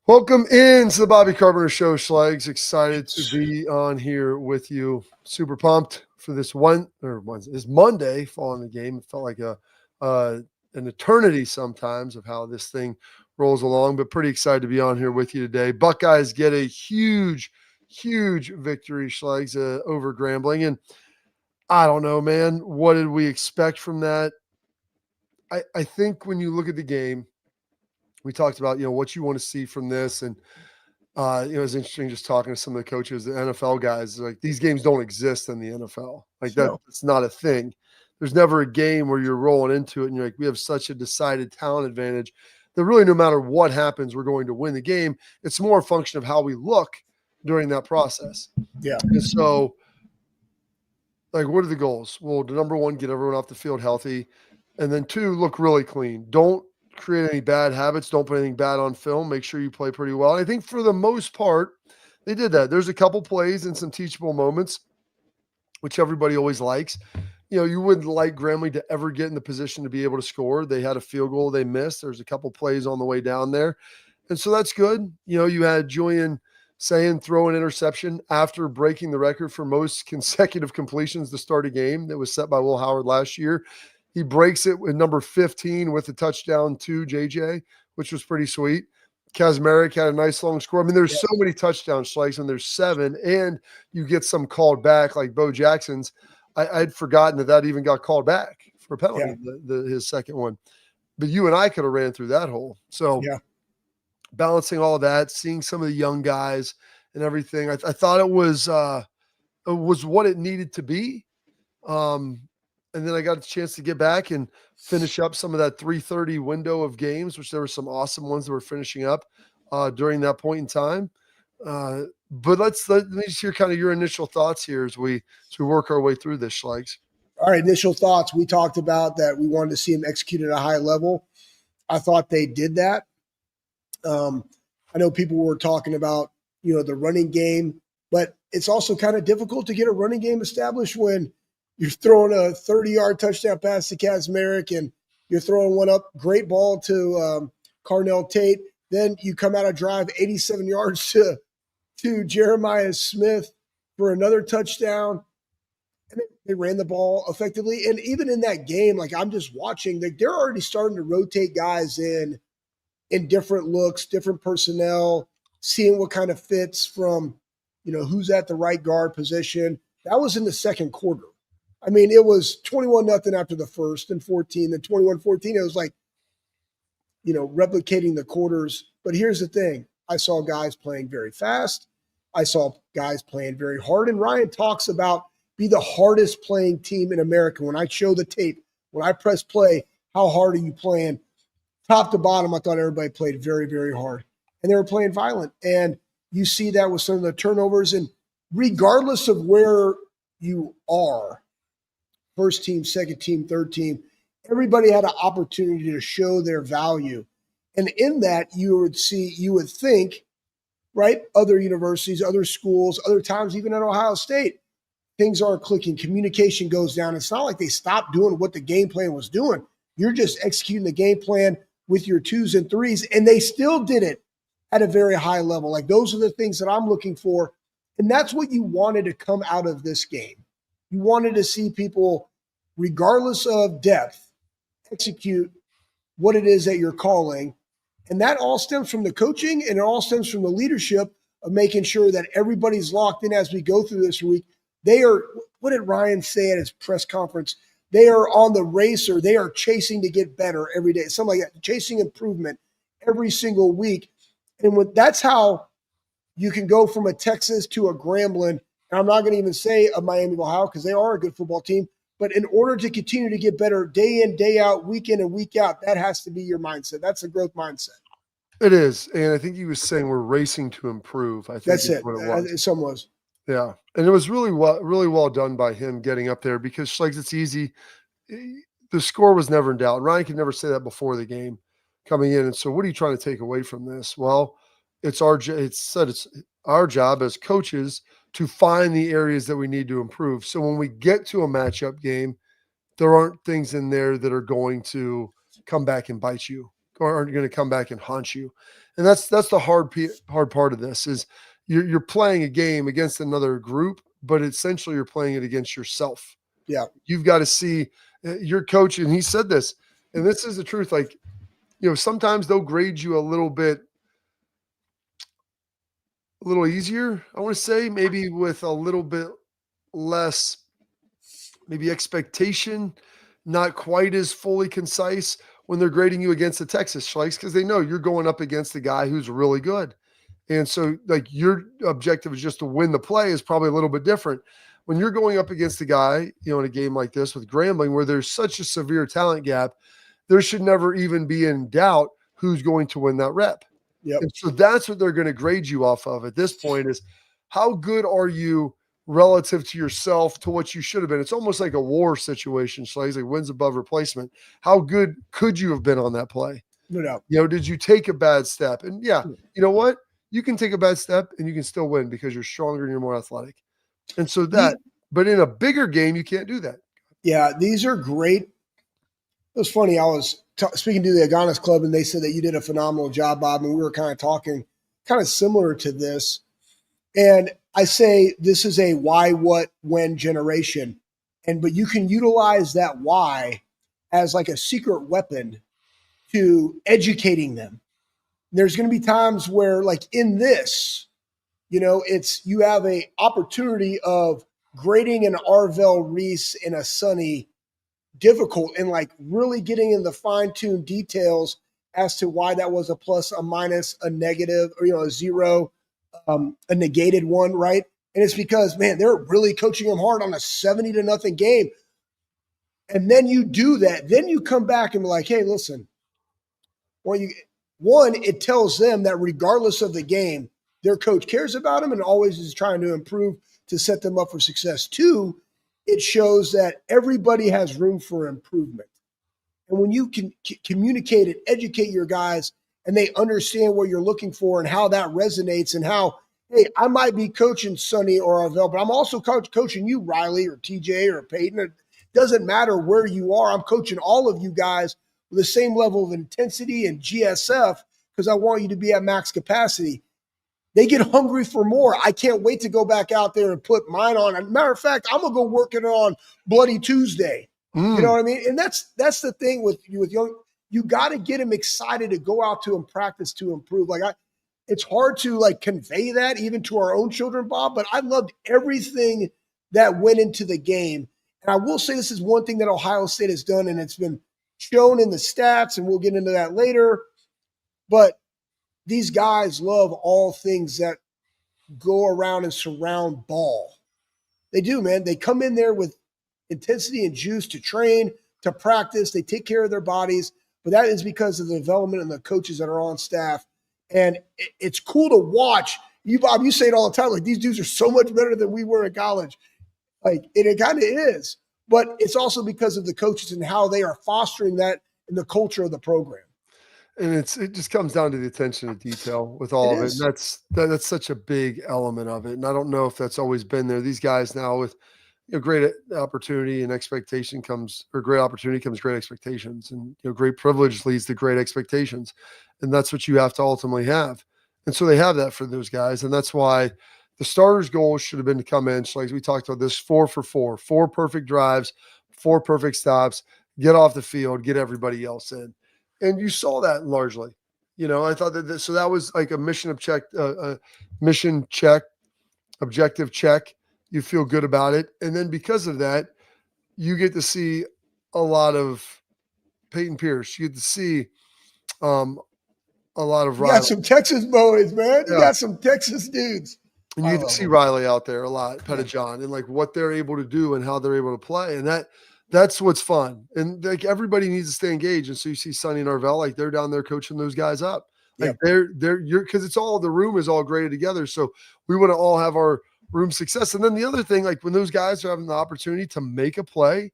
Welcome into the Bobby Carpenter Show, Schlegs. Excited to be on here with you. Super pumped for this this Monday following the game. It felt like an eternity sometimes of how this thing rolls along, but pretty excited to be on here with you today. Buckeyes get a huge victory, Schlegs, over Grambling. And I don't know, man, what did we expect from that? I think when you look at the game, we talked about, what you want to see from this. And, it's interesting just talking to some of the coaches, the NFL guys, like these games don't exist in the NFL. Like that's not a thing. There's never a game where you're rolling into it and you're like, we have such a decided talent advantage that really no matter what happens, we're going to win the game. It's more a function of how we look during that process. Yeah. And so, like, what are the goals? Well, the number one, get everyone off the field healthy. And then two, look really clean. Don't create any bad habits. Don't put anything bad on film. Make sure you play pretty well. And I think for the most part, they did that. There's a couple plays and some teachable moments, which everybody always likes. You wouldn't like Grambling to ever get in the position to be able to score. They had a field goal they missed. There's a couple plays on the way down there. And so that's good. You had Julian Sayin throw an interception after breaking the record for most consecutive completions to start a game that was set by Will Howard last year. He breaks it with number 15 with a touchdown to JJ, which was pretty sweet. Kazmarek had a nice long score. I mean, there's so many touchdown strikes, and there's 7, and you get some called back like Bo Jackson's. I'd forgotten that even got called back for a penalty, his second one. But you and I could have ran through that hole. So balancing all of that, seeing some of the young guys and everything, I thought it was what it needed to be. And then I got a chance to get back and finish up some of that 3:30 window of games, which there were some awesome ones that were finishing up during that point in time. But let me just hear kind of your initial thoughts here as we work our way through this, Schlegs. All right, initial thoughts. We talked about that we wanted to see him execute at a high level. I thought they did that. I know people were talking about, the running game, but it's also kind of difficult to get a running game established when you're throwing a 30-yard touchdown pass to Kazmarek and you're throwing one up, great ball to Carnell Tate. Then you come out of drive 87 yards to Jeremiah Smith for another touchdown. And they ran the ball effectively. And even in that game, like I'm just watching, they're already starting to rotate guys in different looks, different personnel, seeing what kind of fits from, who's at the right guard position. That was in the second quarter. I mean, it was 21-0 after the first and 14, then 21-14. It was like, replicating the quarters. But here's the thing. I saw guys playing very fast. I saw guys playing very hard. And Ryan talks about be the hardest playing team in America. When I show the tape, when I press play, how hard are you playing? Top to bottom, I thought everybody played very, very hard. And they were playing violent. And you see that with some of the turnovers. And regardless of where you are, first team, second team, third team, everybody had an opportunity to show their value. And in that, you would think, right, other universities, other schools, other times, even at Ohio State, things aren't clicking. Communication goes down. It's not like they stopped doing what the game plan was doing. You're just executing the game plan with your 2s and 3s, and they still did it at a very high level. Like those are the things that I'm looking for. And that's what you wanted to come out of this game. You wanted to see people, regardless of depth, execute what it is that you're calling. And that all stems from the coaching, and it all stems from the leadership of making sure that everybody's locked in as we go through this week. They are, what did Ryan say at his press conference? They are on the race, or they are chasing to get better every day. Something like that, chasing improvement every single week. And that's how you can go from a Texas to a Grambling. And I'm not going to even say a Miami of Ohio because they are a good football team. But in order to continue to get better day in, day out, week in and week out, that has to be your mindset. That's a growth mindset. It is. And I think he was saying we're racing to improve. I think that's it. What it was. Some was. Yeah. And it was really well done by him getting up there because, Schlegs, it's easy. The score was never in doubt. Ryan could never say that before the game coming in. And so what are you trying to take away from this? Well, it's our job as coaches to find the areas that we need to improve. So when we get to a matchup game, there aren't things in there that are going to come back and bite you. aren't going to come back and haunt you. And that's the hard part of this is you're playing a game against another group, but essentially you're playing it against yourself. Yeah. You've got to see your coach, and he said this, and this is the truth. Like, sometimes they'll grade you a little easier, I want to say, maybe with a little bit less, maybe expectation, not quite as fully concise when they're grading you against the Texas Schleichs, because they know you're going up against a guy who's really good. And so, like, your objective is just to win the play is probably a little bit different. When you're going up against a guy, in a game like this with Grambling, where there's such a severe talent gap, there should never even be in doubt who's going to win that rep. Yep. And so that's what they're going to grade you off of at this point is how good are you relative to yourself to what you should have been. It's almost like a war situation. So he's like wins above replacement. How good could you have been on that play? No doubt. Did you take a bad step? And yeah, you know what? You can take a bad step and you can still win because you're stronger and you're more athletic. And so but in a bigger game, you can't do that. Yeah, these are great. It was funny. I was speaking to the Aganis Club, and they said that you did a phenomenal job, Bob, and we were kind of talking kind of similar to this. And I say this is a why, what, when generation. But you can utilize that why as like a secret weapon to educating them. There's going to be times where, like in this, you have a opportunity of grading an Arvell Reese and a Sonny difficult and like really getting in the fine-tuned details as to why that was a plus, a minus, a negative, or a zero, a negated one, right? And it's because, man, they're really coaching them hard on a 70-0 game. And then you do that. Then you come back and be like, hey, listen, it tells them that regardless of the game, their coach cares about them and always is trying to improve to set them up for success. 2, it shows that everybody has room for improvement. And when you can communicate and educate your guys and they understand what you're looking for and how that resonates and how, hey, I might be coaching Sonny or Arvell, but I'm also coaching you, Riley or TJ or Peyton. It doesn't matter where you are. I'm coaching all of you guys with the same level of intensity and GSF because I want you to be at max capacity. They get hungry for more. I can't wait to go back out there and put mine on. As a matter of fact, I'm going to go working on Bloody Tuesday. You know what I mean? And that's the thing with young. You got to get them excited to go out to and practice to improve. It's hard to convey that even to our own children, Bob, but I loved everything that went into the game. And I will say this is one thing that Ohio State has done, and it's been shown in the stats, and we'll get into that later. But these guys love all things that go around and surround ball. They do, man. They come in there with intensity and juice to train, to practice. They take care of their bodies. But that is because of the development and the coaches that are on staff. And it's cool to watch. You, Bob, you say it all the time. Like, these dudes are so much better than we were in college. It kind of is. But it's also because of the coaches and how they are fostering that in the culture of the program. And it just comes down to the attention to detail with all of it. And that's such a big element of it. And I don't know if that's always been there. These guys now with great opportunity and expectation comes, or great opportunity comes great expectations, and great privilege leads to great expectations. And that's what you have to ultimately have. And so they have that for those guys. And that's why the starters' goal should have been to come in, like we talked about this, 4 for 4, 4 perfect drives, 4 perfect stops, get off the field, get everybody else in. And you saw that largely. I thought that so that was like a mission check, objective check. You feel good about it. And then because of that, you get to see a lot of Peyton Pierce. You get to see a lot of You Riley. got some Texas boys, man. Yeah. You got some Texas dudes. And you get to see Riley out there a lot, Pettijohn, and like what they're able to do and how they're able to play. And that's what's fun. And like everybody needs to stay engaged. And so you see Sonny and Arvell, like they're down there coaching those guys up. Like you're because it's all, the room is all graded together. So we want to all have our room success. And then the other thing, like when those guys are having the opportunity to make a play,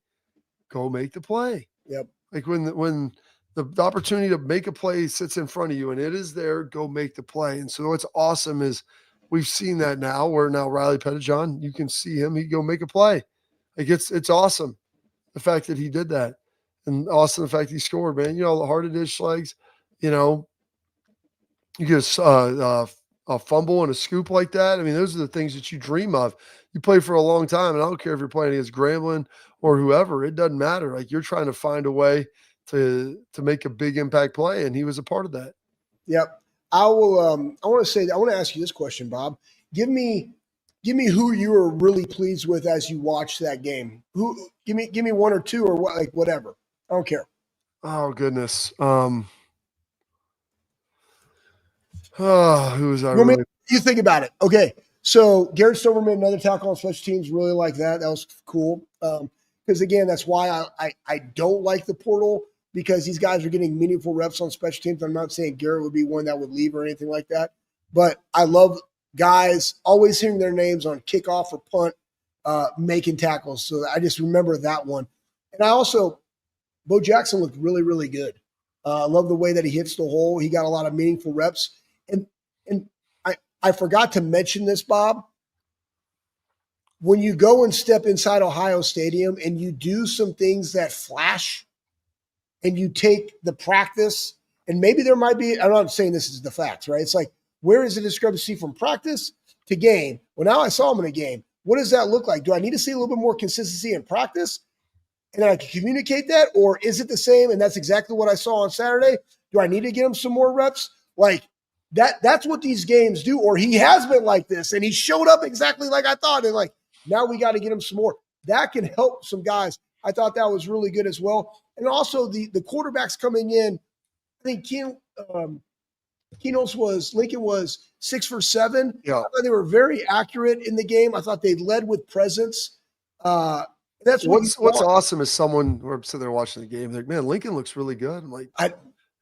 go make the play. Yep. Like when the opportunity to make a play sits in front of you and it is there, go make the play. And so what's awesome is we've seen that now where now Riley Pettijohn, you can see him, he go make a play. Like it's awesome. The fact that he did that, and awesome the fact he scored, man. You know how hard it is, Schlegs. you know, you get a fumble and a scoop like that. I mean, those are the things that you dream of. You play for a long time, and I don't care if you're playing against Grambling or whoever. It doesn't matter. Like you're trying to find a way to make a big impact play, and he was a part of that. Yep. I will. I want to say. I want to ask you this question, Bob. Give me who you were really pleased with as you watched that game. Who? Give me one or two or what? Like whatever. I don't care. Oh goodness. Who was I You want me? really? You think about it. Okay. So Garrett Stoverman, another tackle on special teams, really like that. That was cool. Because again, that's why I don't like the portal because these guys are getting meaningful reps on special teams. I'm not saying Garrett would be one that would leave or anything like that, but I love guys always hearing their names on kickoff or punt, making tackles. So I just remember that one. And I also, Bo Jackson looked really, really good. I love the way that he hits the hole. He got a lot of meaningful reps. And I forgot to mention this, Bob. When you go and step inside Ohio Stadium and you do some things that flash and you take the practice, and maybe there might be, I'm not saying this is the facts, right? It's like, where is the discrepancy from practice to game? Well, now I saw him in a game. What does that look like? Do I need to see a little bit more consistency in practice? And then I can communicate that? Or is it the same? And that's exactly what I saw on Saturday. Do I need to get him some more reps? Like that's what these games do. Or he has been like this and he showed up exactly like I thought. And like, now we got to get him some more. That can help some guys. I thought that was really good as well. And also the quarterbacks coming in, I think Lincoln was 6 for 7. Yeah. I thought they were very accurate in the game. I thought they led with presence. That's what's awesome is someone who I'm sitting there watching the game. Like, man, Lincoln looks really good. I'm like,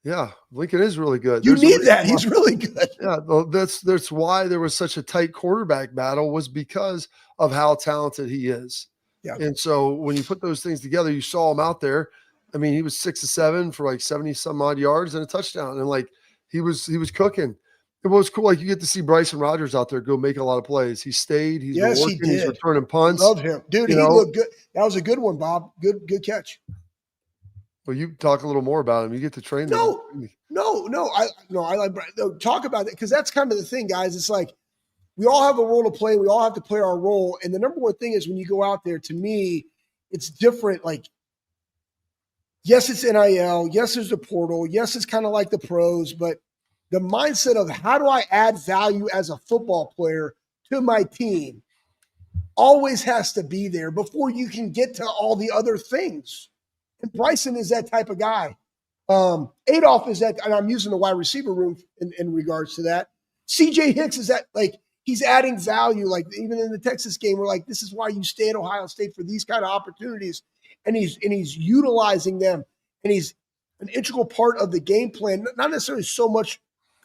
yeah, Lincoln is really good. You need that. He's really good. Yeah, that's why there was such a tight quarterback battle was because of how talented he is. Yeah. And so when you put those things together, you saw him out there. I mean, he was 6 of 7 for like 70 some odd yards and a touchdown, and like he was cooking. It was cool. Like you get to see Bryson Rodgers out there go make a lot of plays. He stayed. He's been working. He's returning punts. Love him, dude. He looked good. That was a good one, Bob. Good catch. Well, you talk a little more about him. You get to train them. No. I like talk about that because that's kind of the thing, guys. It's like we all have a role to play. We all have to play our role. And the number one thing is when you go out there, to me, it's different. Like, yes, it's NIL. Yes, there's a portal. Yes, it's kind of like the pros, but the mindset of how do I add value as a football player to my team always has to be there before you can get to all the other things. And Bryson is that type of guy. Adolph is that, and I'm using the wide receiver room in regards to that. CJ Hicks is that, like, he's adding value. Like, even in the Texas game, we're like, this is why you stay at Ohio State for these kind of opportunities. And he's utilizing them. And he's an integral part of the game plan, not necessarily so much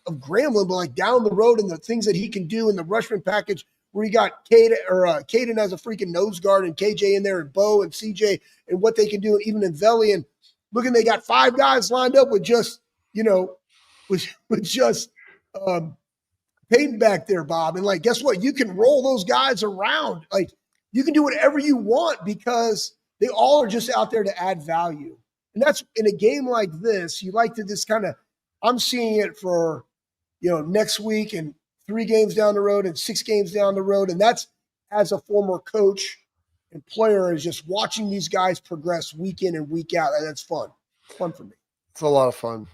of Grambling, but like down the road and the things that he can do in the Rushman package where you got Caden as a freaking nose guard and KJ in there and Bo and CJ and what they can do, even in Veli. And looking, they got 5 guys lined up with just, with just Peyton back there, Bob. And like, guess what? You can roll those guys around. Like, you can do whatever you want because they all are just out there to add value. And that's in a game like this, you like to just kind of, I'm seeing it for, next week and 3 games down the road and 6 games down the road. And that's as a former coach and player is just watching these guys progress week in and week out. And that's fun for me. It's a lot of fun,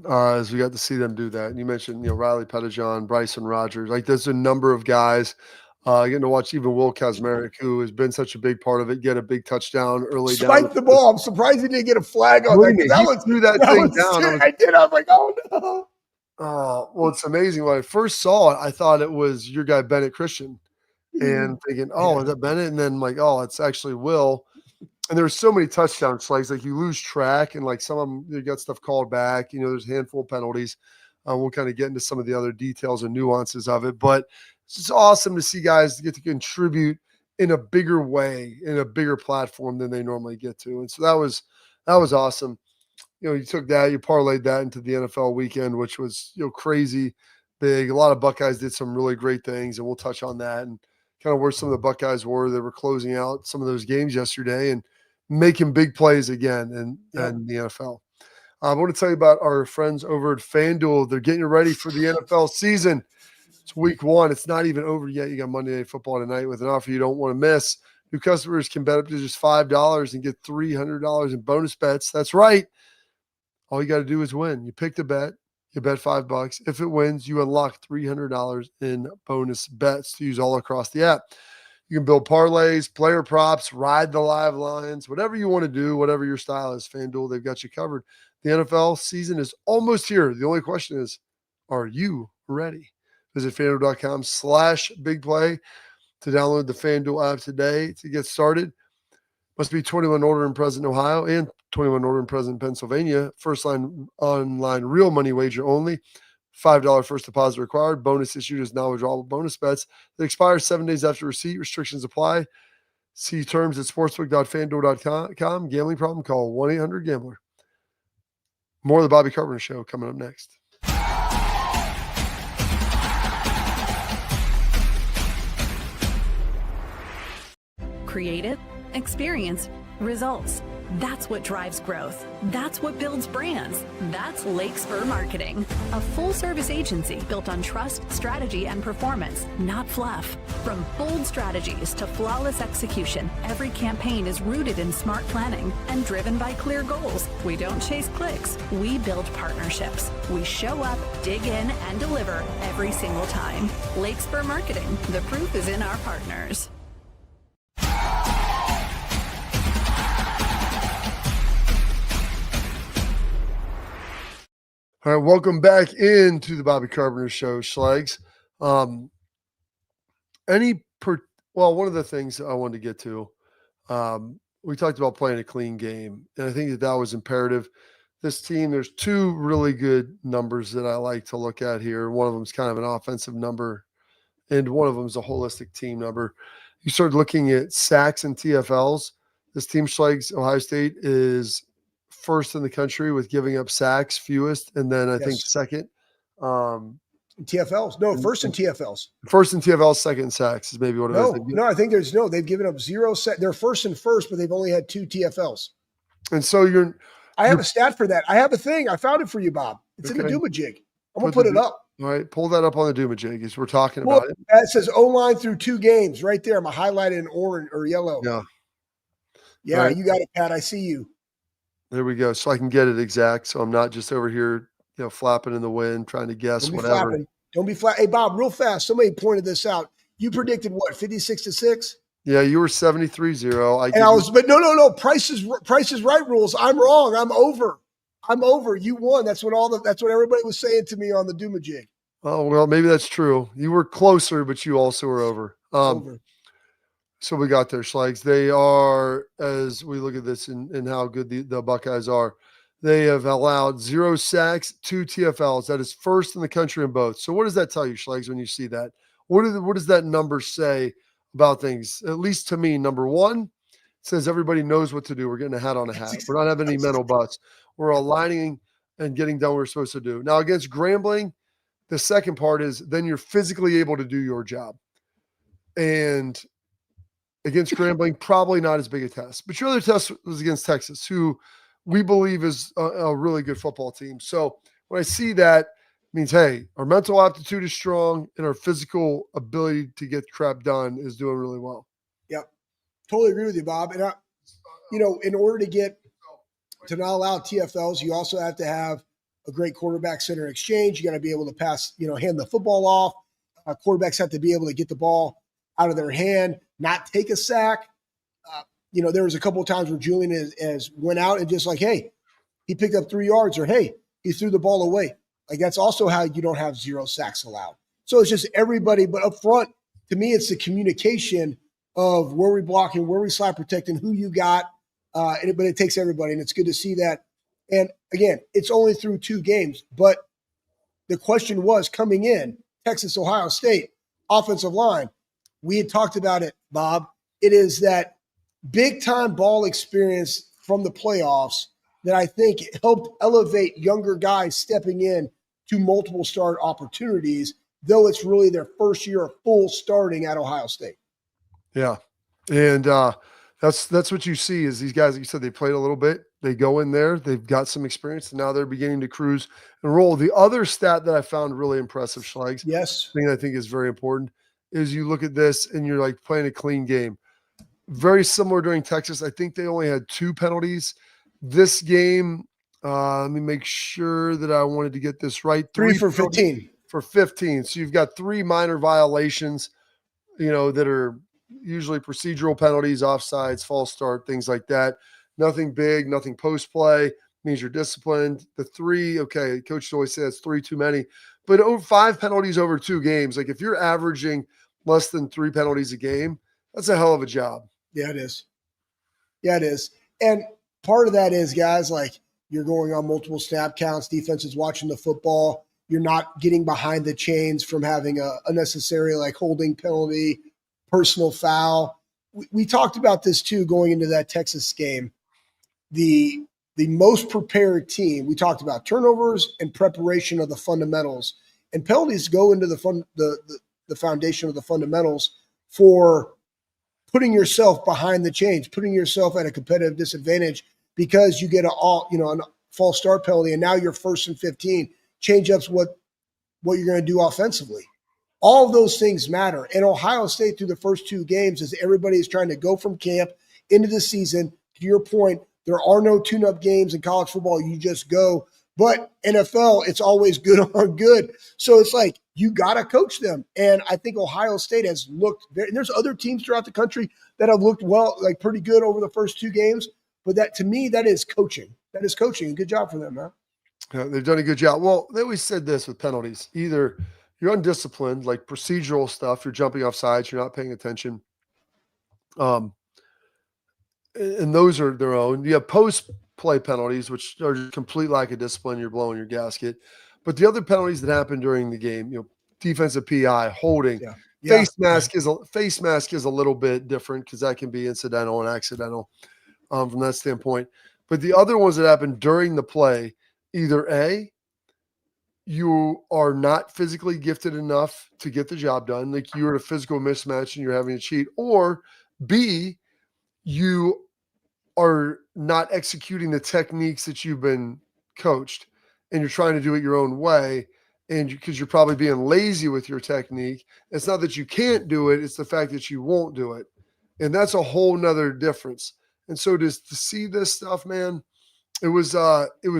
as we got to see them do that. And you mentioned, Riley Pettijohn, Bryson Rodgers. Like there's a number of guys getting to watch even Will Kazmarek, who has been such a big part of it, get a big touchdown early down. Spike the ball. I'm surprised he didn't get a flag on that. He threw that thing down. I did. I was like, oh no. Well, it's amazing. When I first saw it, I thought it was your guy, Bennett Christian, and thinking, is that Bennett? And then I'm like, oh, it's actually Will. And there's so many touchdown slides, like you lose track, and like some of them, you got stuff called back. There's a handful of penalties. We'll kind of get into some of the other details and nuances of it, but it's just awesome to see guys get to contribute in a bigger way, in a bigger platform than they normally get to. And so that was awesome. You took that, you parlayed that into the NFL weekend, which was, crazy big. A lot of Buckeyes did some really great things, and we'll touch on that and kind of where some of the Buckeyes were. They were closing out some of those games yesterday and making big plays again in the NFL. I want to tell you about our friends over at FanDuel. They're getting you ready for the NFL season. It's week 1. It's not even over yet. You got Monday Night Football tonight with an offer you don't want to miss. New customers can bet up to just $5 and get $300 in bonus bets. That's right. All you got to do is win. You pick the bet. You bet $5. If it wins, you unlock $300 in bonus bets to use all across the app. You can build parlays, player props, ride the live lines, whatever you want to do, whatever your style is. FanDuel, they've got you covered. The NFL season is almost here. The only question is, are you ready? Visit FanDuel.com/bigplay to download the FanDuel app today to get started. Must be 21 older and present in Ohio and 21 older and present in Pennsylvania. First line online real money wager only. $5 first deposit required. Bonus issued as now withdrawable bonus bets that expire 7 days after receipt. Restrictions apply. See terms at sportsbook.fanduel.com. Gambling problem? Call 1-800-GAMBLER. More of the Bobby Carpenter Show coming up next. Creative, experience, results. That's what drives growth. That's what builds brands. That's Lake Spur Marketing, a full-service agency built on trust, strategy, and performance, not fluff. From bold strategies to flawless execution, every campaign is rooted in smart planning and driven by clear goals. We don't chase clicks. We build partnerships. We show up, dig in, and deliver every single time. Lake Spur Marketing. The proof is in our partners. All right, welcome back into the Bobby Carpenter Show, Schlegs. One of the things I wanted to get to, we talked about playing a clean game, and I think that was imperative. This team, there's 2 really good numbers that I like to look at here. One of them is kind of an offensive number, and one of them is a holistic team number. You start looking at sacks and TFLs. This team, Schlegs, Ohio State, is first in the country with giving up sacks fewest, and then I think second. TFLs. No, first in TFLs. First in TFLs, second in sacks is maybe what it is. No, I think they've given up 0 sacks. They're first and first, but they've only had 2 TFLs. And so I have a stat for that. I have a thing. I found it for you, Bob. It's in the Doomajig. I'm going to put it up. All right, pull that up on the Doomajig as we're talking about it. It says O-line through 2 games right there. I'm highlighted in orange or yellow. Yeah, right. You got it, Pat. I see you. There we go. So I can get it exact. So I'm not just over here, flapping in the wind, trying to guess whatever. Don't be flat. Hey, Bob, real fast. Somebody pointed this out. You predicted what, 56-6? Yeah, you were 73-0. But no. Price is Right rules. I'm wrong. I'm over. You won. That's what everybody was saying to me on the Doomajig. Oh, well, maybe that's true. You were closer, but you also were over. Over. So we got there, Schlegs. They are, as we look at this and how good the Buckeyes are, they have allowed 0 sacks, 2 TFLs. That is first in the country in both. So what does that tell you, Schlegs, when you see that? What does that number say about things? At least to me, number 1, it says everybody knows what to do. We're getting a hat on a hat. We're not having any mental butts. We're aligning and getting done what we're supposed to do. Now, against Grambling, the second part is then you're physically able to do your job. And against Grambling, probably not as big a test. But your other test was against Texas, who we believe is a really good football team. So when I see that, it means, hey, our mental aptitude is strong and our physical ability to get crap done is doing really well. Yep. Totally agree with you, Bob. And, in order to not allow TFLs, you also have to have a great quarterback center exchange. You got to be able to pass, hand the football off. Quarterbacks have to be able to get the ball out of their hand, not take a sack. There was a couple of times where Julian has went out and just like, hey, he picked up 3 yards, or hey, he threw the ball away. Like, that's also how you don't have 0 sacks allowed. So it's just everybody, but up front, to me, it's the communication of where we blocking, where we slide protecting, who you got. But it takes everybody, and it's good to see that. And again, it's only through 2 games, but the question was coming in, Texas, Ohio State, offensive line. We had talked about it, Bob. It is that big-time ball experience from the playoffs that I think helped elevate younger guys stepping in to multiple start opportunities, though it's really their first year of full starting at Ohio State. Yeah. And That's what you see is these guys, like you said, they played a little bit. They go in there, they've got some experience, and now they're beginning to cruise and roll. The other stat that I found really impressive, Schlegs, Yes. thing I think is very important, is you look at this and you're like playing a clean game. Very similar during Texas. I think they only had 2 penalties. This game, let me make sure that I wanted to get this right. 3 for penalties 15. for 15. So you've got 3 minor violations, that are usually procedural penalties, offsides, false start, things like that. Nothing big, nothing post play, means you're disciplined. The 3, okay, coach always says 3 too many, but over 5 penalties over 2 games. Like if you're averaging less than 3 penalties a game, that's a hell of a job. Yeah, it is. Yeah, it is. And part of that is, guys, like you're going on multiple snap counts, defense is watching the football. You're not getting behind the chains from having a unnecessary like holding penalty, personal foul. We talked about this too going into that Texas game. The most prepared team, we talked about turnovers and preparation of the fundamentals. And penalties go into the foundation of the fundamentals for putting yourself behind the chains, putting yourself at a competitive disadvantage because you get a false start penalty, and now you're 1st and 15. Change up's what you're going to do offensively. All of those things matter. And Ohio State through the first 2 games, as everybody is trying to go from camp into the season, to your point, there are no tune-up games in college football. You just go. But NFL, it's always good on good. So it's like you got to coach them. And I think Ohio State has looked very – and there's other teams throughout the country that have looked well, like pretty good over the first 2 games. But that, to me, that is coaching. That is coaching. Good job for them, man. Yeah, they've done a good job. Well, they always said this with penalties. Either you're undisciplined, like procedural stuff, you're jumping off sides, you're not paying attention. And those are their own. You have post-play penalties, which are just complete lack of discipline. You're blowing your gasket. But the other penalties that happen during the game, defensive PI, holding, face mask is a little bit different because that can be incidental and accidental from that standpoint. But the other ones that happen during the play, either A, you are not physically gifted enough to get the job done, like you're in a physical mismatch and you're having to cheat, or B, you are not executing the techniques that you've been coached and you're trying to do it your own way. And because you're probably being lazy with your technique. It's not that you can't do it. It's the fact that you won't do it. And that's a whole nother difference. And so to see this stuff, man, it was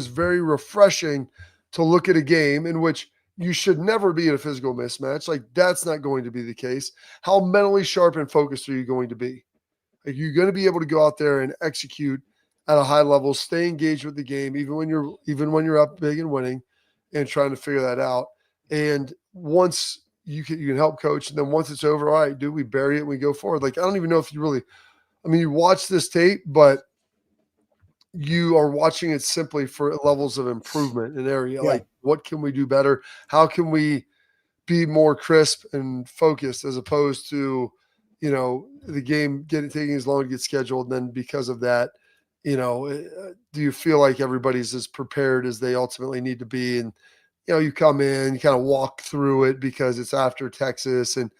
very refreshing to look at a game in which you should never be in a physical mismatch. Like that's not going to be the case. How mentally sharp and focused are you going to be? Like you're going to be able to go out there and execute at a high level, stay engaged with the game, even when you're up big and winning, and trying to figure that out. And once you can help coach, and then once it's over, all right, we bury it and we go forward. Like I don't even know if you watch this tape, but you are watching it simply for levels of improvement in area. Yeah. Like what can we do better? How can we be more crisp and focused as opposed to the game taking as long to get scheduled. And then because of that, do you feel like everybody's as prepared as they ultimately need to be? And, you come in, you kind of walk through it because it's after Texas and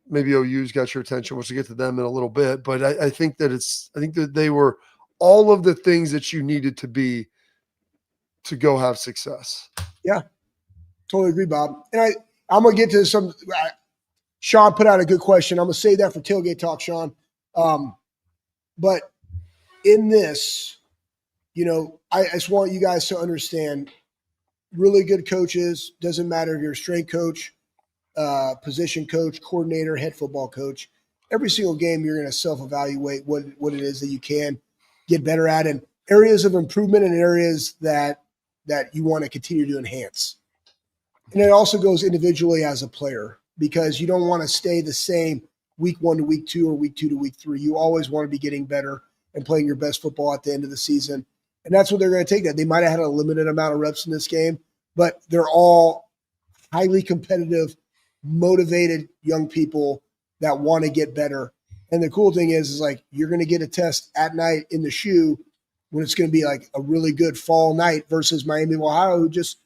maybe OU's got your attention, which we'll get to them in a little bit. But I think that they were all of the things that you needed to be to go have success. Yeah, totally agree, Bob. And I'm going to get to some Sean put out a good question. I'm going to save that for tailgate talk, Sean. But in this, I just want you guys to understand really good coaches, doesn't matter if you're a strength coach, position coach, coordinator, head football coach. Every single game, you're going to self-evaluate what it is that you can get better at and areas of improvement and areas that you want to continue to enhance. And it also goes individually as a player, because you don't want to stay the same week 1 to week 2 or week 2 to week 3. You always want to be getting better and playing your best football at the end of the season. And that's what they're going to take that. They might have had a limited amount of reps in this game, but they're all highly competitive, motivated young people that want to get better. And the cool thing is like you're going to get a test at night in the shoe when it's going to be like a really good fall night versus Miami of Ohio, who just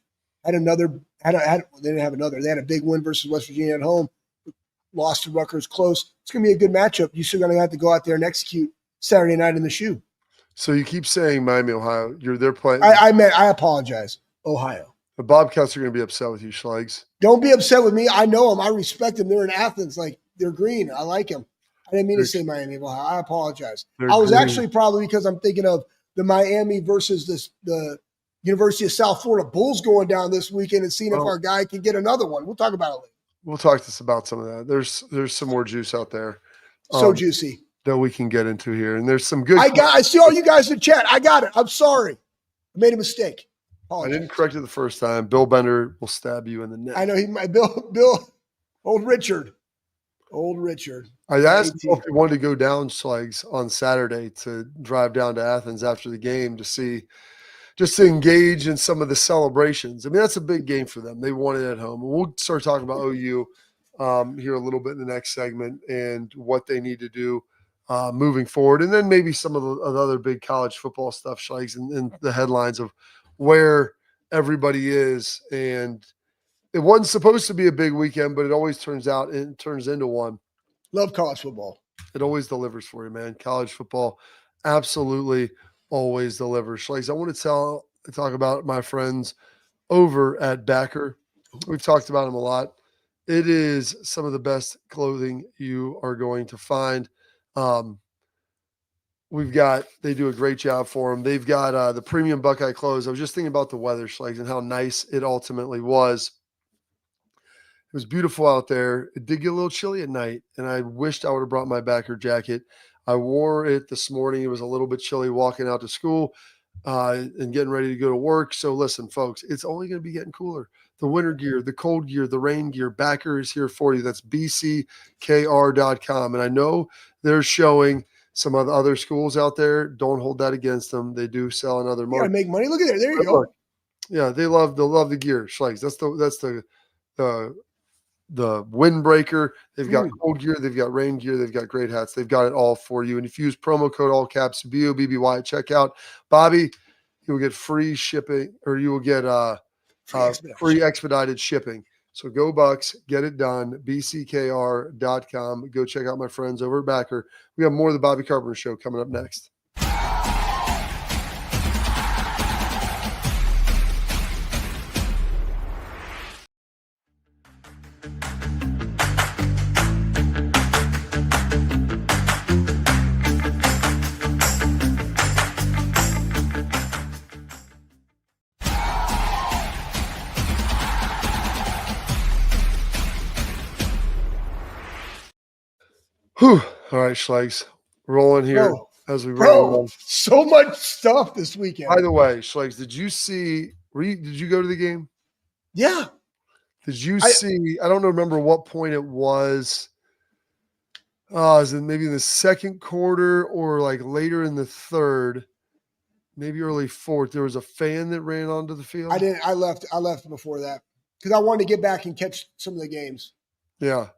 had they didn't have another. They had a big win versus West Virginia at home, lost to Rutgers close. It's going to be a good matchup. You're still going to have to go out there and execute Saturday night in the shoe. So you keep saying Miami, Ohio. They're playing. I apologize. Ohio. The Bobcats are going to be upset with you, Schlegs. Don't be upset with me. I know them. I respect them. They're in Athens. Like, they're green. I like them. I didn't mean to say Miami of Ohio. I apologize. I was actually probably because I'm thinking of the Miami versus the University of South Florida Bulls going down this weekend and seeing if our guy can get another one. We'll talk about it later. We'll talk to us about some of that. There's some more juice out there. So juicy. That we can get into here. And there's some good. I see all you guys in chat. I got it. I'm sorry. I made a mistake. Apologize. I didn't correct it the first time. Bill Bender will stab you in the neck. I know Bill, old Richard. I asked Bill if he wanted to go down, Schlegs, on Saturday to drive down to Athens after the game to see, just to engage in some of the celebrations. I mean, that's a big game for them. They won it at home. We'll start talking about OU here a little bit in the next segment and what they need to do moving forward. And then maybe some of the other big college football stuff, Schlegs, and the headlines of where everybody is. And it wasn't supposed to be a big weekend, but it always turns into one. Love college football. It always delivers for you, man. College football absolutely always delivers. Schlegs, I want to talk about my friends over at Backer. We've talked about them a lot. It is some of the best clothing you are going to find. They do a great job for them. They've got the premium Buckeye clothes. I was just thinking about the weather, Schlegs, and how nice it ultimately was. It was beautiful out there. It did get a little chilly at night, and I wished I would have brought my Backer jacket. I wore it this morning. It was a little bit chilly walking out to school and getting ready to go to work. So listen, folks, it's only going to be getting cooler. The winter gear, the cold gear, the rain gear, Backer is here for you. That's bckr.com. And I know they're showing some of the other schools out there. Don't hold that against them. They do sell another market. You gotta make money. Look at there. There you go. Yeah, they love the gear, Schlegs. That's the windbreaker. They've got cold gear. They've got rain gear. They've got great hats. They've got it all for you. And if you use promo code all caps BOBBY at checkout, Bobby, you will get free shipping, or you will get free expedited shipping. So go Bucks, get it done. bckr.com. Go check out my friends over at Backer. We have more of the Bobby Carpenter Show coming up next. Whew. All right, Schlegs, rolling here as we roll. So much stuff this weekend. By the way, Schlegs, did you go to the game? Yeah. Did you see? I don't remember what point it was. Is it maybe in the second quarter or like later in the third, maybe early fourth? There was a fan that ran onto the field. I didn't. I left before that because I wanted to get back and catch some of the games. Yeah.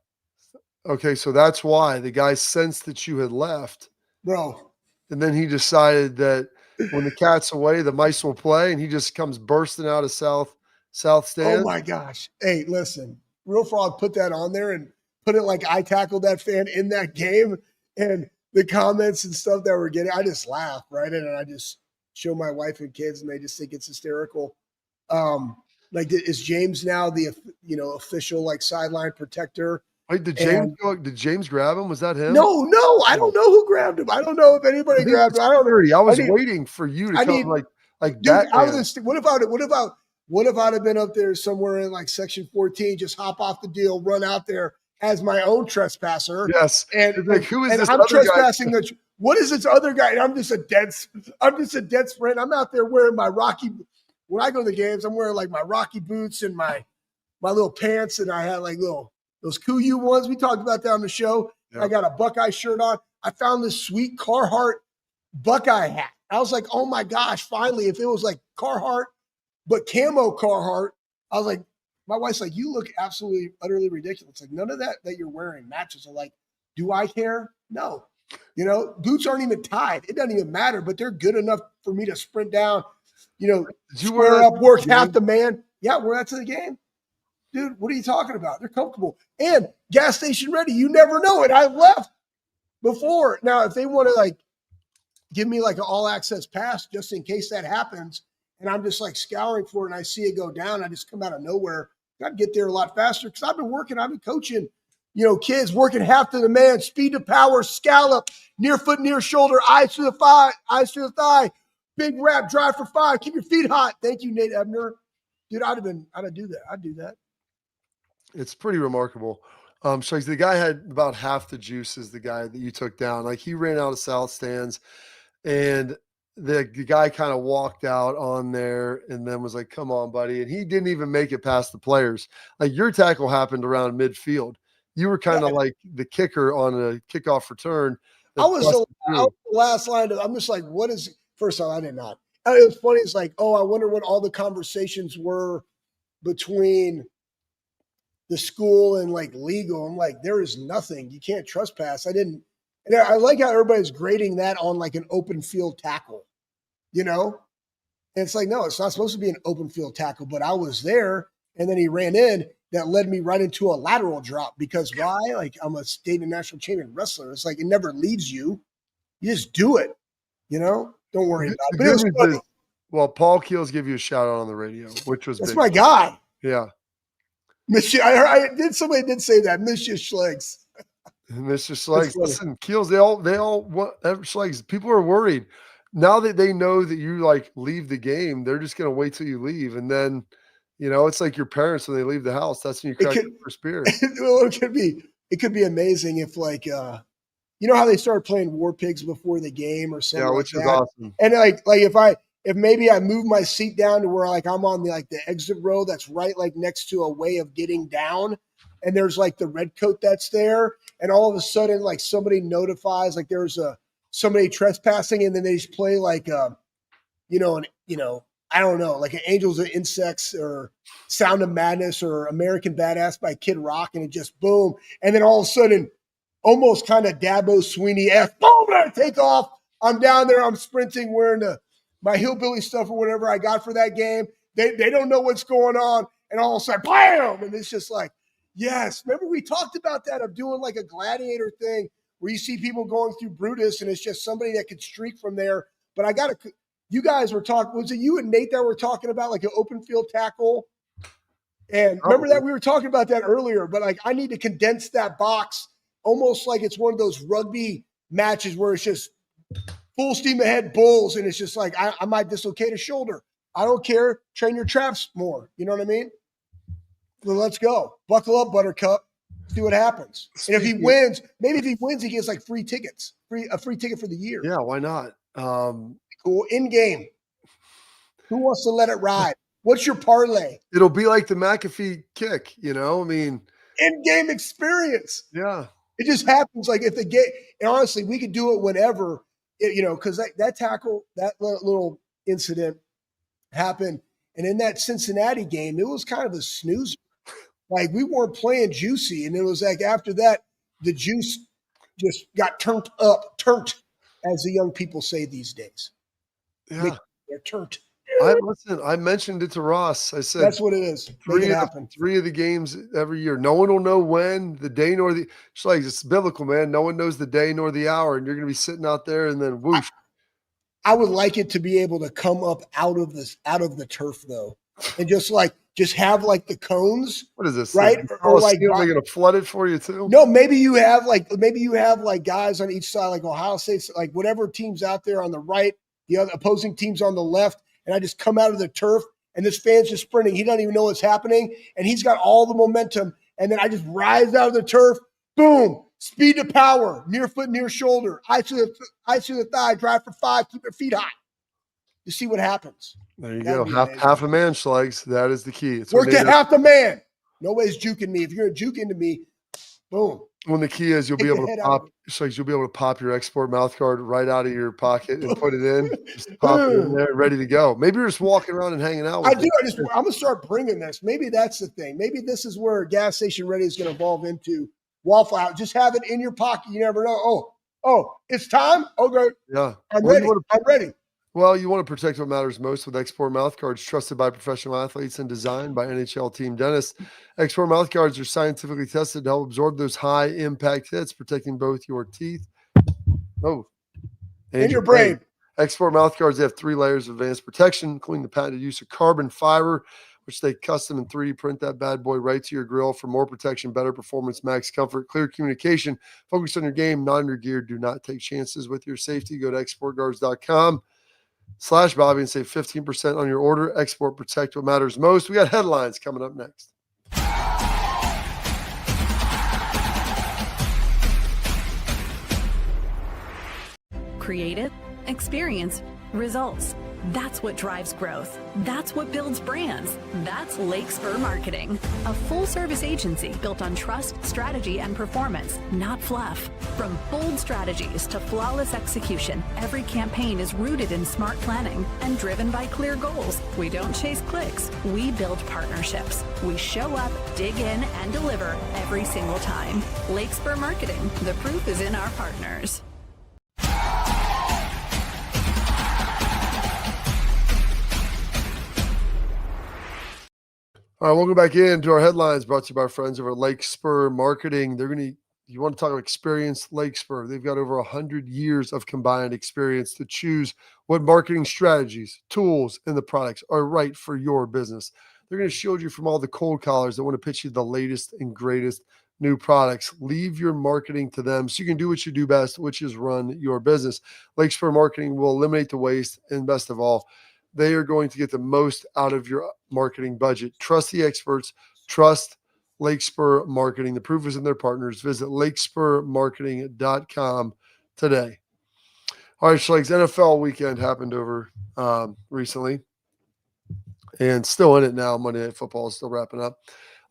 Okay, so that's why the guy sensed that you had left, bro. And then he decided that when the cat's away, the mice will play, and he just comes bursting out of South Stand. Oh my gosh! Hey, listen, Real Frog put that on there and put it like I tackled that fan in that game, and the comments and stuff that we're getting, I just laugh, right? And I just show my wife and kids, and they just think it's hysterical. Like, is James now the official like sideline protector? Wait, did James grab him? Was that him? No, I don't know who grabbed him. I don't know if anybody grabbed him. I don't know. I was waiting for you to come like dude, that. What if I'd have been up there somewhere in like section 14, just hop off the deal, run out there as my own trespasser? Yes. And like, who is and this I'm other trespassing guy? What is this other guy? And I'm just a dead friend. I'm out there wearing my Rocky. When I go to the games, I'm wearing like my Rocky boots and my little pants, and I had like those Kuyu ones we talked about that on the show. Yep. I got a Buckeye shirt on. I found this sweet Carhartt Buckeye hat. I was like, oh my gosh, finally, if it was like Carhartt, but camo Carhartt, I was like, my wife's like, you look absolutely, utterly ridiculous. Like, none of that you're wearing matches. I'm like, do I care? No. Boots aren't even tied. It doesn't even matter, but they're good enough for me to sprint down, square up, work half the man. Yeah, we're out to the game. Dude, what are you talking about? They're comfortable. And gas station ready. You never know it. I left before. Now, if they want to give me like an all access pass just in case that happens. And I'm just like scouring for it and I see it go down. I just come out of nowhere. Got to get there a lot faster because I've been coaching, kids working half to the man, speed to power, scallop, near foot, near shoulder, eyes to the thigh, big wrap, drive for 5, keep your feet hot. Thank you, Nate Ebner. Dude, I'd do that. I'd do that. It's pretty remarkable. So the guy had about half the juice as the guy that you took down. Like he ran out of south stands, and the guy kind of walked out on there and then was like, "Come on, buddy!" And he didn't even make it past the players. Like your tackle happened around midfield. You were kind of like the kicker on a kickoff return. I was the last line. I'm just like, what is? First of all, I did not. It was funny. It's like, oh, I wonder what all the conversations were between the school and like legal. I'm like, there is nothing. You can't trespass. I didn't. And I like how everybody's grading that on like an open field tackle, And it's like, no, it's not supposed to be an open field tackle, but I was there and then he ran in. That led me right into a lateral drop because why? Like I'm a state and national champion wrestler. It's like it never leaves you. You just do it, Don't worry about it. But it was funny. Well, Paul Keels gave you a shout out on the radio, which was That's big. my guy. Yeah. Somebody did say that. Miss you, Schlegs. Mr. Schlegs. Listen, Keels, they all want Schlegs. People are worried. Now that they know that you like leave the game, they're just gonna wait till you leave. And then it's like your parents when they leave the house. That's when you crack the first beer. Well, it could be amazing if like how they started playing War Pigs before the game or something. Yeah, which is awesome. And like if maybe I move my seat down to where like I'm on the exit row that's right like next to a way of getting down, and there's like the red coat that's there, and all of a sudden like somebody notifies like there's somebody trespassing, and then they just play like I don't know, like an Angels and Insects or Sound of Madness or American Badass by Kid Rock, and it just boom. And then all of a sudden, almost kind of Dabo Sweeney-esque, boom, and I take off. I'm down there, I'm sprinting, wearing my hillbilly stuff or whatever I got for that game. They don't know what's going on. And all of a sudden, bam! And it's just like, yes. Remember we talked about that of doing like a gladiator thing where you see people going through Brutus and it's just somebody that could streak from there. But you guys were talking, was it you and Nate that were talking about like an open field tackle? And remember that we were talking about that earlier, but like I need to condense that box almost like it's one of those rugby matches where it's just full steam ahead bulls. And it's just like, I might dislocate a shoulder. I don't care. Train your traps more. You know what I mean? Well, let's go. Buckle up, Buttercup. See what happens. And if he wins, he gets like free tickets, a free ticket for the year. Yeah. Why not? Cool. In game. Who wants to let it ride? What's your parlay? It'll be like the McAfee kick, in-game experience. Yeah. It just happens. Like if the game, and honestly, we could do it whenever, because that tackle, that little incident happened. And in that Cincinnati game, it was kind of a snoozer. Like we weren't playing juicy. And it was like after that, the juice just got turned, as the young people say these days. Yeah. They're turned. I mentioned it to Ross. I said that's what it is. Make it happen. 3 of the games every year. No one will know when, the day nor the. It's like it's biblical, man. No one knows the day nor the hour, and you're going to be sitting out there, and then whoosh. I would like it to be able to come up out of the turf though, and just have like the cones. What is this? Right? Or like they're going to flood it for you too. No, maybe you have like guys on each side, like Ohio State's, like whatever team's out there on the right, the other opposing team's on the left. And I just come out of the turf and this fan's just sprinting. He doesn't even know what's happening. And he's got all the momentum. And then I just rise out of the turf. Boom. Speed to power. Near foot, near shoulder. Eyes to the thigh. Drive for 5. Keep your feet hot. You see what happens. There you go. Half a man, Schlegs. That is the key. It's work to half the man. Nobody's juking me. If you're going to juke into me, boom. When the key is you'll be able to pop your export mouth guard right out of your pocket and put it in. Just pop it in there, ready to go. Maybe you're just walking around and hanging out with I'm going to start bringing this. Maybe that's the thing. Maybe this is where gas station ready is going to evolve into Waffle House. Just have it in your pocket. You never know. Oh, it's time? Okay. Yeah. I'm ready. I'm ready. Well, you want to protect what matters most with Export mouth guards, trusted by professional athletes and designed by NHL team dentists. Export mouth guards are scientifically tested to help absorb those high impact hits, protecting both your teeth And your brain. Export mouth guards, they have 3 layers of advanced protection, including the patented use of carbon fiber, which they custom and 3D print that bad boy right to your grill for more protection, better performance, max comfort, clear communication. Focus on your game, not on your gear. Do not take chances with your safety. Go to exportguards.com/Bobby and save 15% on your order. Export, protect what matters most. We got headlines coming up next. Creative, experience, results. That's what drives growth. That's what builds brands. That's Lake Spur Marketing, a full-service agency built on trust, strategy, and performance, not fluff. From bold strategies to flawless execution, every campaign is rooted in smart planning and driven by clear goals. We don't chase clicks. We build partnerships. We show up, dig in, and deliver every single time. Lake Spur Marketing. The proof is in our partners. All right, welcome back into our headlines brought to you by our friends over at Lake Spur Marketing. You want to talk about experience, Lake Spur. They've got over 100 years of combined experience to choose what marketing strategies, tools, and the products are right for your business. They're going to shield you from all the cold callers that want to pitch you the latest and greatest new products. Leave your marketing to them so you can do what you do best, which is run your business. Lake Spur Marketing will eliminate the waste, and best of all, they are going to get the most out of your marketing budget. Trust the experts. Trust Lake Spur Marketing. The proof is in their partners. Visit lakespurmarketing.com today. All right, Schlegs, NFL weekend happened over recently and still in it now. Monday Night Football is still wrapping up.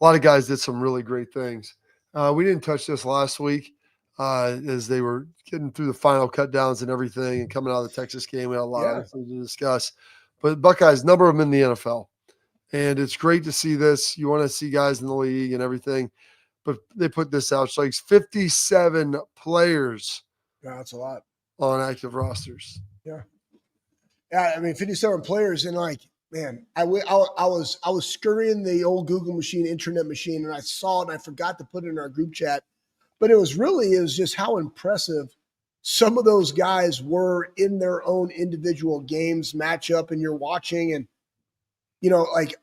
A lot of guys did some really great things. We didn't touch this last week as they were getting through the final cut downs and everything and coming out of the Texas game. We had a lot of things to discuss. But Buckeyes, number of them in the NFL. And it's great to see this. You want to see guys in the league and everything. But they put this out. It's like 57 players. Yeah, that's a lot. On active rosters. Yeah. Yeah, I mean, 57 players. And like, man, I was scurrying the old Google machine, internet machine, and I saw it and I forgot to put it in our group chat. But it was just how impressive some of those guys were in their own individual games, matchup, and you're watching. And, you know, like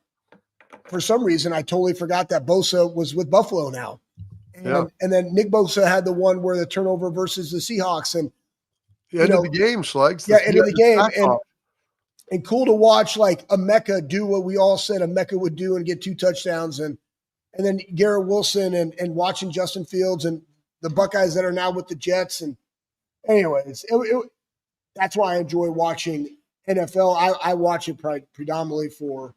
for some reason, I totally forgot that Bosa was with Buffalo now. And then Nick Bosa had the one where the turnover versus the Seahawks. And end of the game, Schlegs. Yeah, end of the game. And cool to watch like Emeka do what we all said Emeka would do and get 2 touchdowns. And then Garrett Wilson and watching Justin Fields and the Buckeyes that are now with the Jets. And anyways, that's why I enjoy watching NFL. I watch it predominantly for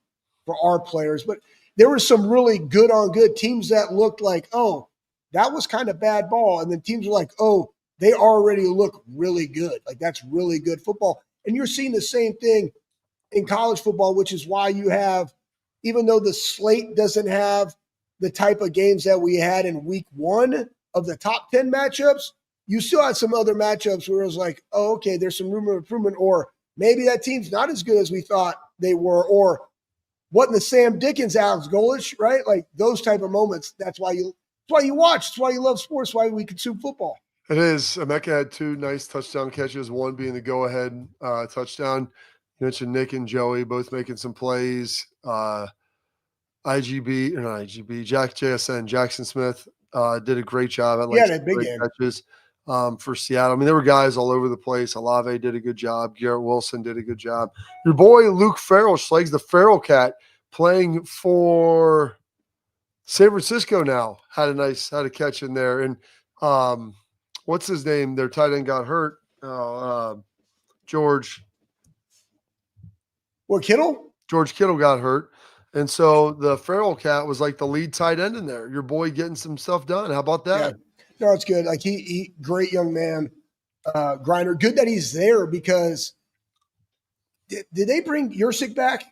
our players. But there were some really good on good teams that looked like, oh, that was kind of bad ball. And then teams were like, oh, they already look really good. Like that's really good football. And you're seeing the same thing in college football, which is why you have, even though the slate doesn't have the type of games that we had in week 1 of the top 10 matchups, you still had some other matchups where it was like, oh, okay, there's some room of improvement, or maybe that team's not as good as we thought they were, or what in the Sam Dickens, Alex Golesh, right? Like those type of moments. That's why you watch. That's why you love sports. That's why we consume football. It is. Emeka had 2 nice touchdown catches, one being the go-ahead touchdown. You mentioned Nick and Joey both making some plays. JSN, Jackson Smith did a great job. Had big great catches for Seattle. I mean, there were guys all over the place. Olave did a good job. Garrett Wilson did a good job. Your boy Luke Farrell, Schlegs, the Feral Cat, playing for San Francisco now, had a catch in there. And what's his name? Their tight end got hurt. George Kittle got hurt. And so the Feral Cat was like the lead tight end in there. Your boy getting some stuff done. How about that? Yeah. No, it's good. Like he great young man, grinder. Good that he's there because did they bring Yurcik back?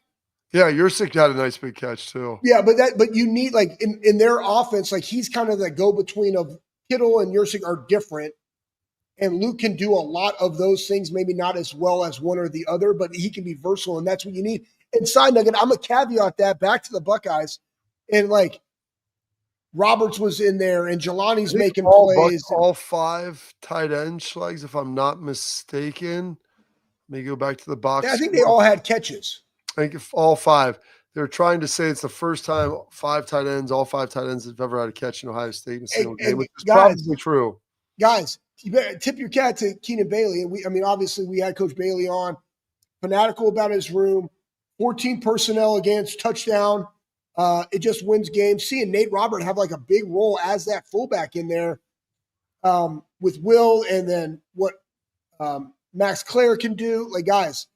Yeah, Yurcik had a nice big catch too. Yeah, but you need like in their offense, like he's kind of the go-between of Kittle and Yurcik are different. And Luke can do a lot of those things, maybe not as well as one or the other, but he can be versatile, and that's what you need. And side nugget, I'm a caveat that back to the Buckeyes. And like Roberts was in there, and Jelani's making all plays. all 5 tight end Schlegs, if I'm not mistaken. Let me go back to the box. I think they all had catches. I think if all 5. They're trying to say it's the first time all 5 tight ends have ever had a catch in Ohio State in a single game, which is probably true. Guys, you better tip your cat to Keenan Bailey. And obviously we had Coach Bailey on, fanatical about his room, 14 personnel against touchdown. It just wins games. Seeing Nate Robert have like a big role as that fullback in there with Will, and then what Max Clare can do. Like, guys,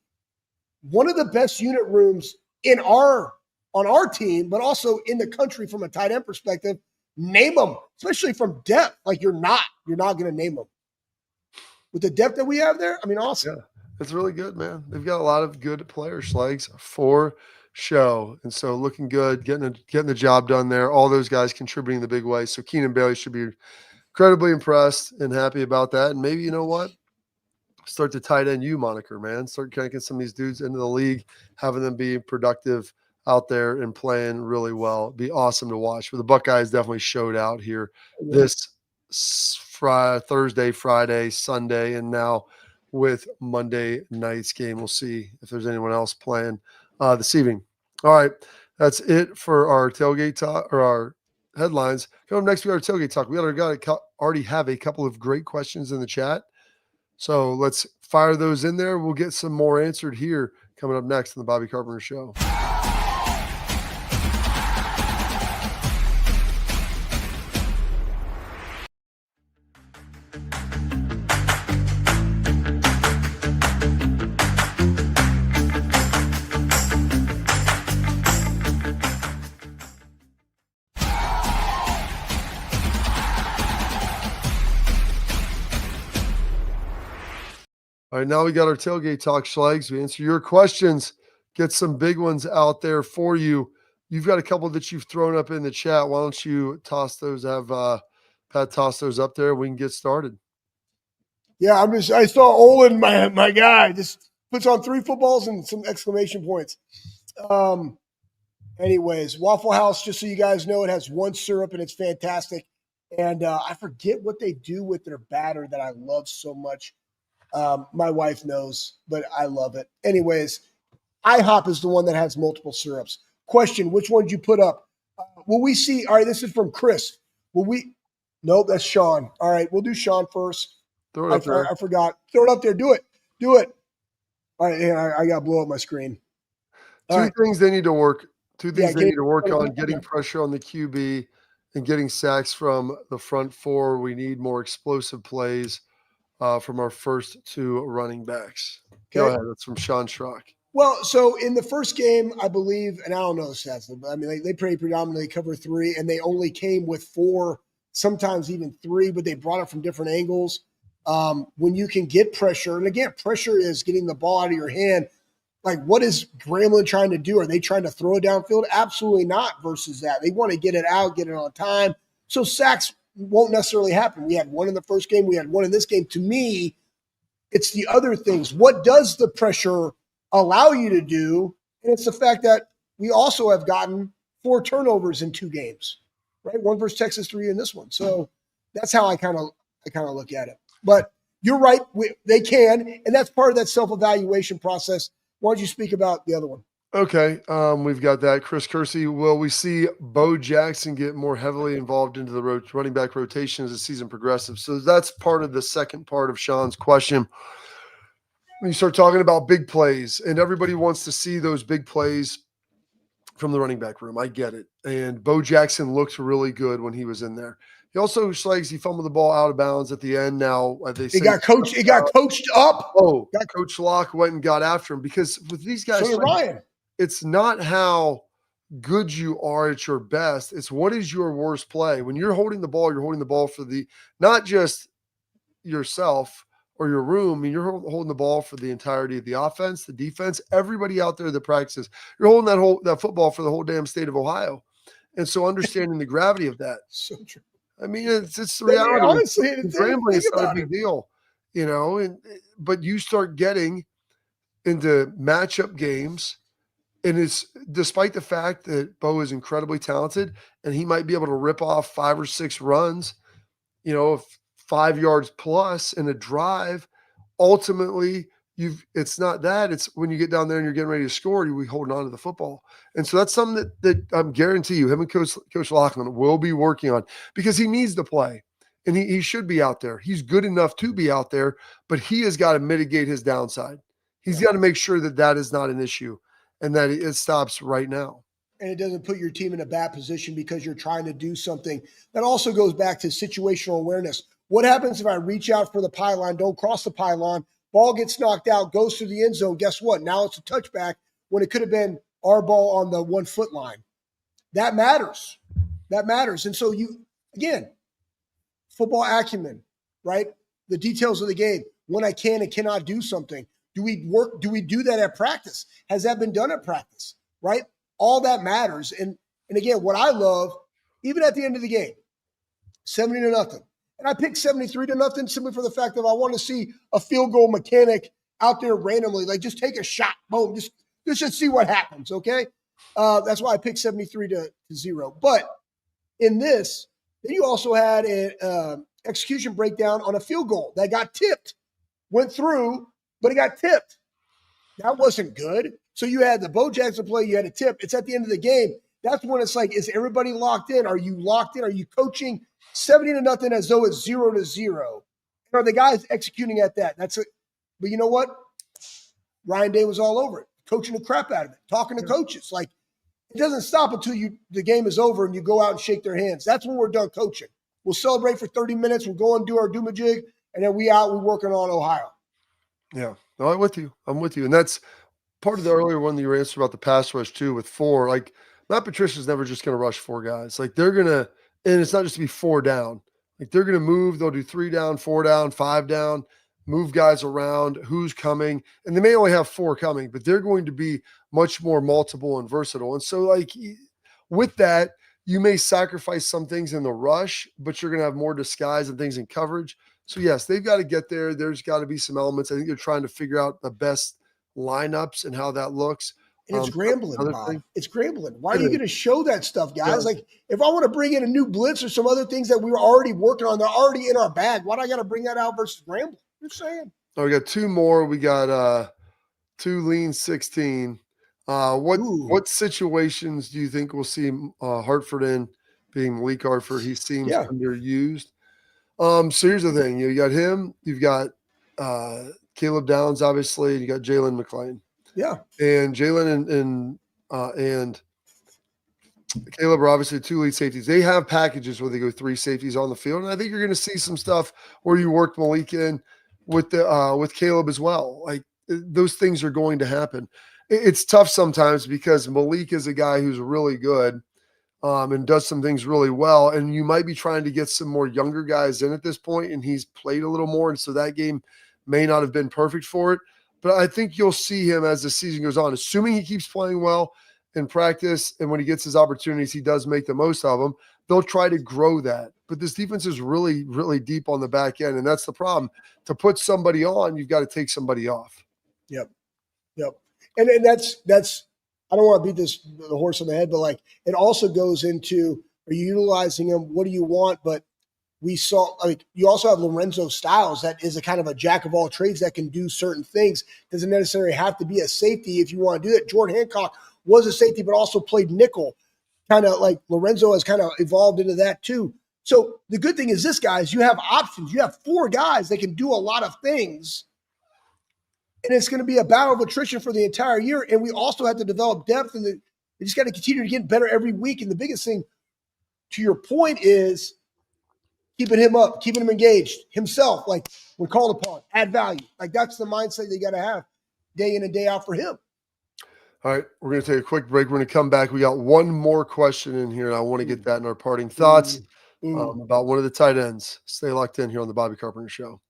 one of the best unit rooms on our team, but also in the country from a tight end perspective. Name them, especially from depth. Like, you're not going to name them with the depth that we have there. I mean, awesome. Yeah, it's really good, man. They've got a lot of good players, Schlegs, for show, and so looking good, getting the job done there. All those guys contributing the big way. So Keenan Bailey should be incredibly impressed and happy about that. And maybe, you know what? Start the tight end U moniker, man. Start cranking some of these dudes into the league, having them be productive out there and playing really well. It'd be awesome to watch. But the Buckeyes definitely showed out here this Thursday, Friday, Sunday, and now with Monday night's game. We'll see if there's anyone else playing this evening. All right, that's it for our tailgate talk, or our headlines. Coming up next, we got our tailgate talk. We already have a couple of great questions in the chat. So let's fire those in there. We'll get some more answered here coming up next on the Bobby Carpenter Show. All right, now we got our tailgate talk, Schlegs. We answer your questions, get some big ones out there for you. You've got a couple that you've thrown up in the chat. Why don't you toss those? Have Pat toss those up there. We can get started. Yeah, I saw Olin, my guy, just puts on 3 footballs and some exclamation points. Anyways, Waffle House, just so you guys know, it has 1 syrup and it's fantastic. And I forget what they do with their batter that I love so much. My wife knows, but I love it. Anyways, IHOP is the one that has multiple syrups. Question, which one did you put up? Will we see? All right, this is from Chris. Nope, that's Sean. All right, we'll do Sean first. Throw it up there. I forgot. Throw it up there. Do it. All right, I got to blow up my screen. Two things they need to work on: getting okay. pressure on the QB and getting sacks from the front 4. We need more explosive plays from our first 2 running backs. Go ahead. That's from Sean Schrock. Well, so in the first game, I believe, and I don't know the stats, but I mean, they pretty predominantly cover 3, and they only came with 4, sometimes even 3, but they brought it from different angles. When you can get pressure, and again, pressure is getting the ball out of your hand. Like, what is Grambling trying to do? Are they trying to throw it downfield? Absolutely not versus that. They want to get it out, get it on time. So sacks won't necessarily happen. We had 1 in the first game. We had 1 in this game. To me, it's the other things. What does the pressure allow you to do? And it's the fact that we also have gotten 4 turnovers in 2 games, right? 1 versus Texas, 3 in this one. So that's how I kind of look at it. But you're right. They can, and that's part of that self-evaluation process. Why don't you speak about the other one? Okay, we've got that. Chris Kersey, will we see Bo Jackson get more heavily involved into the running back rotation as the season progresses? So that's part of the second part of Sean's question. When you start talking about big plays, and everybody wants to see those big plays from the running back room, I get it. And Bo Jackson looked really good when he was in there. He also, Schlegs, he fumbled the ball out of bounds at the end. Now they say it got coached up. Oh, Coach Locke went and got after him, because with these guys, so Ryan, it's not how good you are at your best. It's what is your worst play. When you're holding the ball for not just yourself or your room. I mean, you're holding the ball for the entirety of the offense, the defense, everybody out there that practices. You're holding that football for the whole damn state of Ohio. And so understanding the gravity of that. So true. I mean, it's the reality. Honestly, Grambling is not a big deal, but you start getting into matchup games And it's despite the fact that Bo is incredibly talented and he might be able to rip off 5 or 6 runs, 5 yards plus in a drive, ultimately it's not that. It's when you get down there and you're getting ready to score, you be holding on to the football. And so that's something that I'm guarantee you, him and Coach Lachlan will be working on because he needs to play. And he should be out there. He's good enough to be out there, but he has got to mitigate his downside. He's got to make sure that that is not an issue and that it stops right now. And it doesn't put your team in a bad position because you're trying to do something. That also goes back to situational awareness. What happens if I reach out for the pylon, don't cross the pylon, ball gets knocked out, goes through the end zone? Guess what? Now it's a touchback when it could have been our ball on the 1 foot line. That matters. That matters. And so again, football acumen, right? The details of the game, when I can and cannot do something. Do we do that at practice? Has that been done at practice, right? All that matters. And again, what I love, even at the end of the game, 70-0. And I picked 73-0 simply for the fact that I want to see a field goal mechanic out there randomly, like just take a shot, boom, just see what happens, okay? That's why I picked 73-0. But in this, then you also had an execution breakdown on a field goal that got tipped, went through, but it got tipped. That wasn't good. So you had the Bo Jackson play, you had a tip. It's at the end of the game. That's when it's like, is everybody locked in? Are you locked in? Are you coaching 70-0 as though it's 0-0? Are the guys executing at that? That's it. But you know what? Ryan Day was all over it, coaching the crap out of it, talking to coaches. Like, it doesn't stop until the game is over and you go out and shake their hands. That's when we're done coaching. We'll celebrate for 30 minutes. We'll go and do our doomajig, and then we're working on Ohio. Yeah. No, I'm with you. And that's part of the earlier one that you answered about the pass rush too with 4. Like, Matt Patricia's never just going to rush 4 guys. Like, they're going to, and it's not just to be 4 down. Like, they're going to move. They'll do 3 down, 4 down, 5 down, move guys around, who's coming. And they may only have 4 coming, but they're going to be much more multiple and versatile. And so, like, with that, you may sacrifice some things in the rush, but you're going to have more disguise and things in coverage. So, yes, they've got to get there. There's got to be some elements. I think they're trying to figure out the best lineups and how that looks. And it's Grambling, Bob. Thing. It's Grambling. Why are you going to show that stuff, guys? Yeah. Like, if I want to bring in a new blitz or some other things that we were already working on, they're already in our bag. Why do I got to bring that out versus Grambling? You're saying. Oh, we got 2 more. We got 2 lean 16. What situations do you think we'll see Hartford in, being Malik Hartford? He seems underused. So here's the thing. You got him. You've got Caleb Downs, obviously. You got Jalen McClain. Yeah. And Jalen and Caleb are obviously 2 lead safeties. They have packages where they go 3 safeties on the field. And I think you're going to see some stuff where you work Malik in with Caleb as well. Like, those things are going to happen. It's tough sometimes because Malik is a guy who's really good and does some things really well. And you might be trying to get some more younger guys in at this point, and he's played a little more. And so that game may not have been perfect for it. But I think you'll see him as the season goes on, assuming he keeps playing well in practice. And when he gets his opportunities, he does make the most of them. They'll try to grow that. But this defense is really, really deep on the back end. And that's the problem. To put somebody on, you've got to take somebody off. Yep. And that's I don't want to beat the horse on the head, but like, it also goes into, are you utilizing him? What do you want? But we saw, like, you also have Lorenzo Styles that is a kind of a jack of all trades that can do certain things. Doesn't necessarily have to be a safety if you want to do that. Jordan Hancock was a safety, but also played nickel. Kind of like Lorenzo has kind of evolved into that too. So the good thing is this, guys, you have options. You have 4 guys that can do a lot of things. And it's going to be a battle of attrition for the entire year. And we also have to develop depth, and we just got to continue to get better every week. And the biggest thing, to your point, is keeping him up, keeping him engaged, himself, like, when called upon, add value. Like, that's the mindset they got to have day in and day out for him. All right, we're going to take a quick break. We're going to come back. We got one more question in here, and I want to get that in our parting thoughts about one of the tight ends. Stay locked in here on the Bobby Carpenter Show.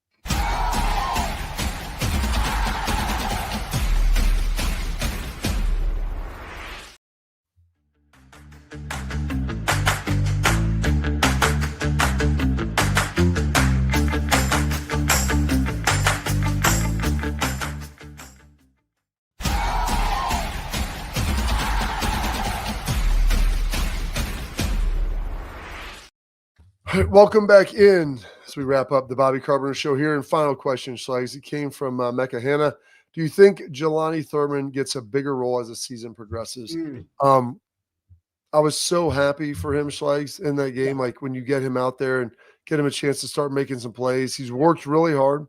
All right, welcome back in as we wrap up the Bobby Carpenter Show here. And final question, Schlegs. It came from Mecca Hanna. Do you think Jelani Thurman gets a bigger role as the season progresses? I was so happy for him, Schlegs, in that game. Like when you get him out there and get him a chance to start making some plays. He's worked really hard.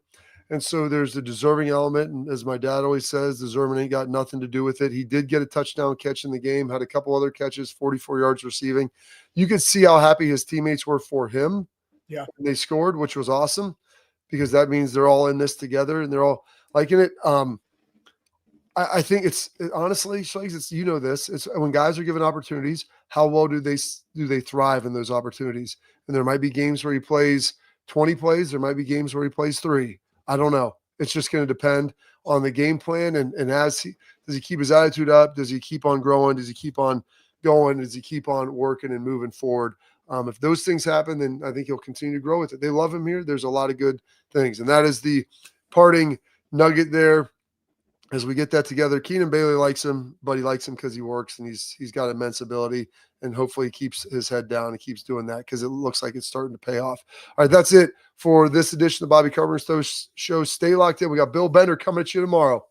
And so there's the deserving element. And as my dad always says, deserving ain't got nothing to do with it. He did get a touchdown catch in the game, had a couple other catches, 44 yards receiving. You could see how happy his teammates were for him. Yeah. When they scored, which was awesome because that means they're all in this together and they're all liking it. I think it's honestly, Schlegs, it's, you know, this, it's when guys are given opportunities, how well do they thrive in those opportunities? And there might be games where he plays 20 plays. There might be games where he plays 3. I don't know. It's just going to depend on the game plan. And does he keep his attitude up? Does he keep on growing? Does he keep on going? Does he keep on working and moving forward? If those things happen, then I think he'll continue to grow with it. They love him here. There's a lot of good things. And that is the parting nugget there. As we get that together, Keenan Bailey likes him, but he likes him because he works and he's got immense ability, and hopefully he keeps his head down and keeps doing that because it looks like it's starting to pay off. All right, that's it for this edition of the Bobby Carpenter Show. Stay locked in. We got Bill Bender coming at you tomorrow.